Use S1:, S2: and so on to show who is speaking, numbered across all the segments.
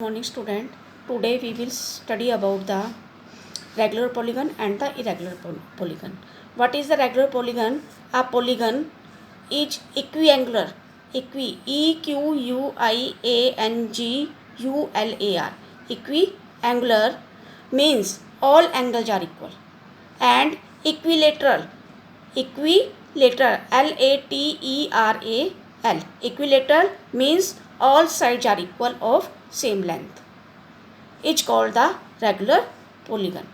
S1: Morning student, today we will study about the regular polygon and the irregular polygon. What is the regular polygon? A polygon is equiangular, equiangular, equiangular means all angles are equal, and equilateral, lateral, equilateral means all sides are equal of same length. Is called the regular polygon.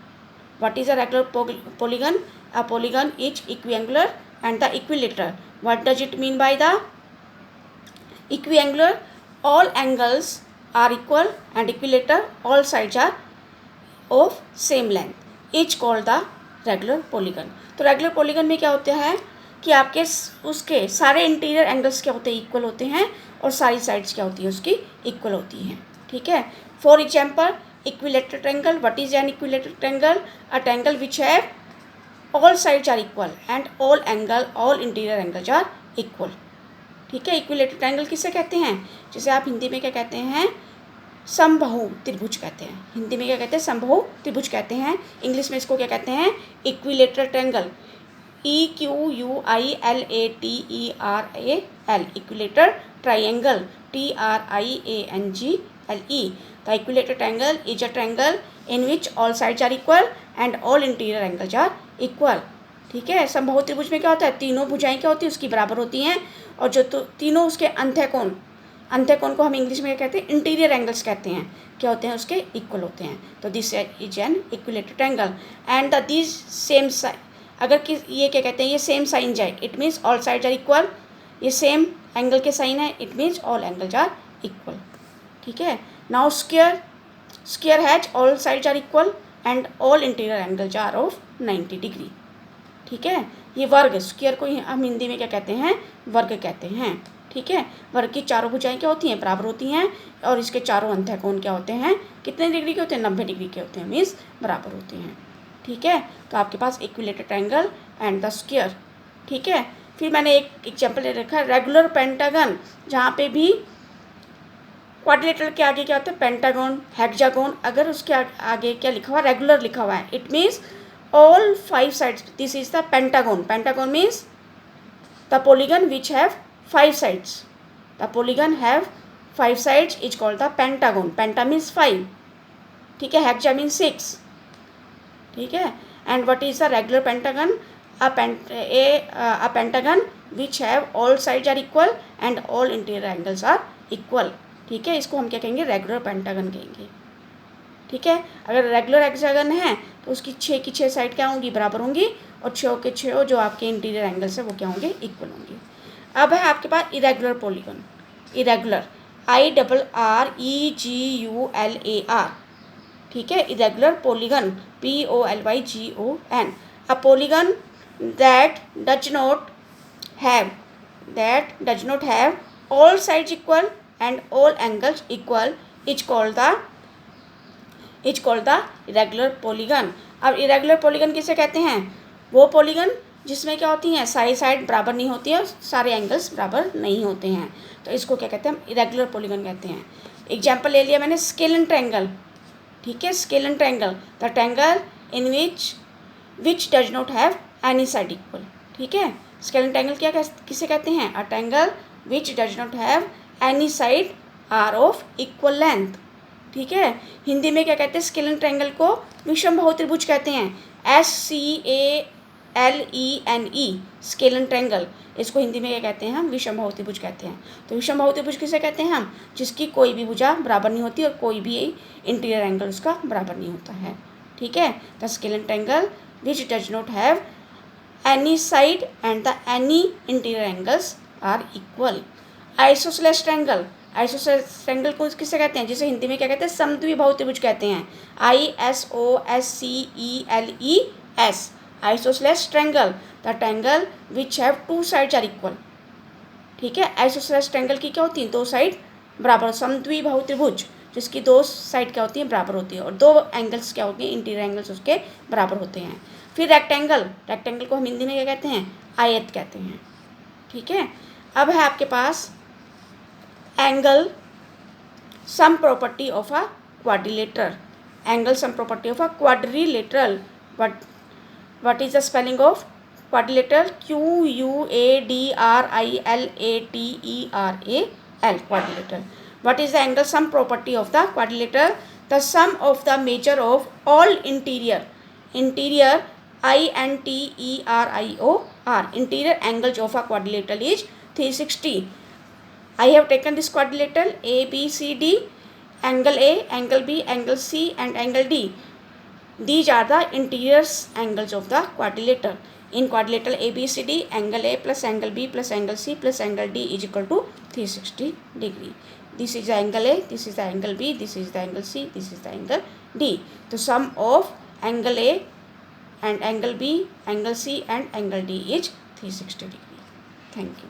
S1: What is a regular polygon? A polygon is equiangular and the equilateral. What does it mean by the equiangular? All angles are equal, and equilateral all sides are of same length. Is called the regular polygon. तो regular polygon में क्या होता है कि आपके उसके सारे interior angles क्या होते हैं, इक्वल होते हैं, और सारी साइड्स क्या होती है उसकी इक्वल होती हैं. ठीक है. For example equilateral triangle. What is an equilateral triangle? A triangle which have all sides are equal and all interior angles are equal. ठीक है. इक्विलेटरल ट्रायंगल किसे कहते हैं? जिसे आप हिंदी में क्या कहते हैं, समबाहु त्रिभुज कहते हैं. हिंदी में क्या कहते हैं, समबाहु त्रिभुज कहते हैं. इंग्लिश में इसको क्या कहते हैं, equilateral triangle. EQUILATERAL, equilateral triangle. TRIANGLE. The equilateral triangle is a triangle in which all sides are equal and all interior angles are equal. ठीक है. समबाहु त्रिभुज में क्या होता है, तीनों भुजाएं क्या होती है उसकी बराबर होती हैं, और जो तीनों उसके अंत्यकोण को हम इंग्लिश में क्या कहते हैं, इंटीरियर एंगल्स कहते हैं, क्या होते हैं उसके इक्वल होते हैं. तो this is an equilateral triangle. And the this same side, अगर कि ये क्या कहते हैं, ये सेम साइन जाए, it means all sides are equal. ये सेम एंगल के साइन है, it means all angles are equal. ठीक है. Now square has all sides are equal and all interior angles are of 90 degree. ठीक है. ये वर्ग, स्क्वायर को हम हिंदी में क्या कहते हैं, वर्ग कहते हैं. ठीक है. वर्ग की चारों भुजाएं क्या होती हैं, बराबर होती हैं, और इसके चारों अंत्यकोण क्या होते हैं, कितने डिग्री के होते हैं, 90 डिग्री के होते हैं, मीन्स बराबर होते हैं. ठीक है. तो आपके पास equilateral triangle and the square. ठीक है. फिर मैंने एक एग्जाम्पल ले रखा है, रेगुलर पेंटागन, जहाँ पे भी क्वाड्रिलेटरल के आगे क्या होता है, पेंटागन, हेक्सागन. अगर उसके आगे क्या लिखा हुआ, रेगुलर लिखा हुआ है, it means all 5 sides. This is the pentagon. Pentagon means the polygon which have 5 sides. The polygon have 5 sides is called the pentagon. Penta means 5. ठीक है. hexa means 6. ठीक है. And what is the regular pentagon? A pentagon which have all sides are equal and all interior angles are equal. ठीक है. इसको हम क्या कहेंगे, रेगुलर पेंटागन कहेंगे. ठीक है. अगर रेगुलर हेक्सागन है तो उसकी 6 की 6 साइड क्या होंगी, बराबर होंगी, और 6 के 6 जो आपके इंटीरियर एंगल्स है वो क्या होंगे, इक्वल होंगे. अब है आपके पास इरेगुलर पॉलीगन. Irregular, IRREGULAR. ठीक है. Irregular polygon, POLYGON. A polygon that does not have all sides equal and all angles equal is called the irregular polygon. अब इरेगुलर पॉलीगन किसे कहते हैं, वो पॉलीगन जिसमें क्या होती हैं, सारी साइड बराबर नहीं होती है, सारे एंगल्स बराबर नहीं होते हैं, तो इसको क्या कहते हैं, हम इरेगुलर पॉलीगन कहते हैं. एग्जांपल ले लिया मैंने, स्केलन ट्रायंगल. ठीक है. Scalene triangle, the triangle in which does not have any side equal. ठीक है. स्केलन ट्रायंगल क्या किसे कहते हैं, a triangle which does not have any side are of equal length. ठीक है. हिंदी में क्या कहते हैं, स्केलन ट्रायंगल को विषमबाहु त्रिभुज कहते हैं. SCALENE, scalene triangle. इसको हिंदी में क्या कहते हैं, हम विषमबाहु त्रिभुज कहते हैं. तो विषमबाहु त्रिभुज किसे कहते हैं हम, जिसकी कोई भी भुजा बराबर नहीं होती और कोई भी इंटीरियर एंगल उसका बराबर नहीं होता है. ठीक है. The scalene triangle which does not have any side and the any interior angles are equal. Isosceles triangle. Isosceles triangle को किसे कहते हैं, जिसे हिंदी में क्या कहते हैं, समद्विबाहु त्रिभुज कहते हैं. ISOSCELES. Isosceles triangle, the triangle which have 2 sides are equal. ठीक है. आइसोसेलेस ट्रायंगल की क्या होती है, 2 साइड बराबर. समद्विबाहु त्रिभुज जिसकी 2 साइड क्या होती है, बराबर होती है, और 2 एंगल्स क्या होती हैं, इंटीरियर एंगल्स उसके बराबर होते हैं. फिर रेक्टेंगल को हम हिंदी में क्या कहते हैं, आयत कहते हैं. ठीक है. अब है आपके पास angle sum property of a quadrilateral. Angle sum property of a quadrilateral. What is the spelling of quadrilateral? Quadrilateral. Quadrilateral. What is the angle sum property of the quadrilateral? The sum of the measure of all interior interior angles of a quadrilateral is 360. I have taken this quadrilateral A, B, C, D, angle A, angle B, angle C and angle D. These are the interior angles of the quadrilateral. In quadrilateral ABCD, angle A plus angle B plus angle C plus angle D is equal to 360 degree. This is the angle A, this is the angle B, this is the angle C, this is the angle D. The sum of angle A and angle B, angle C and angle D is 360 degree. Thank you.